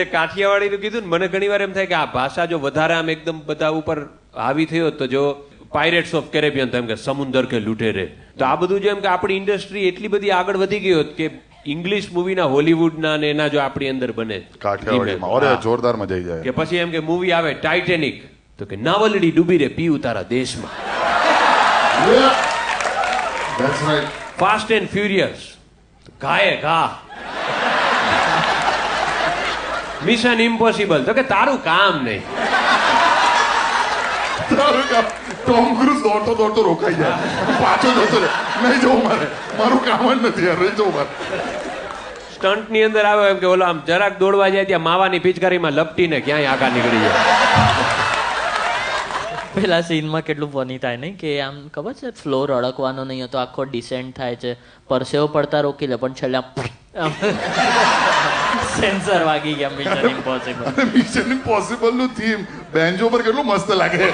જે કાઠિયાવાડીનું કીધું ને, મને ઘણી વાર એમ થાય કે આ ભાષા જો વધારે આમ એકદમ બધા ઉપર હાવી થયો તો જો પાયરેટ્સ ઓફ કેરેબિયન, તો એમ કે સમુદર કે લૂંટેરે, તો આ બધું જેમ કે આપણી ઇન્ડસ્ટ્રી એટલી બધી આગળ વધી ગઈ હોત કે ઇંગ્લિશ મૂવીના, હોલીવુડના ને એના જો આપણી અંદર બને કાઠિયાવાડીમાં અરે જોરદાર મજા આવી જાય. કે પછી એમ કે મૂવી આવે ટાઇટેનિક, તો કે નાવલડી ડૂબી રે પીવું તારા દેશમાં. That's right. Fast and furious, ઘાએ ઘા. મિશન ઇમ્પોસિબલ, તો કે તારું કામ નહીં. ટોમ ક્રુઝ દોડતો દોડતો રોકાઈ જાય, પાછો જતો રહે, નહીં જવું મારે, મારું કામ જ નથી યાર, નહીં જવું મારે. સ્ટન્ટ ની અંદર આવે એમ કે ઓલો આમ જરાક દોડવા જાય ત્યાં માવાની પિચકારીમાં લપટીને ક્યાંય આગળ નીકળી જાય. પેલા સીનમાં કેટલું ફની થાય નહીં કે આમ ખબર છે ફ્લોર અડકવાનો નહીં હતો, આખો ડિસેન્ટ થાય છે, પરસેવો પડતા રોકી લે, પણ છેલ્લે સેન્સર વાગી ગયા. Mission impossible. મિશન ઇમ્પોસિબલ નું થીમ બેન્જો પર કેટલું મસ્ત લાગે.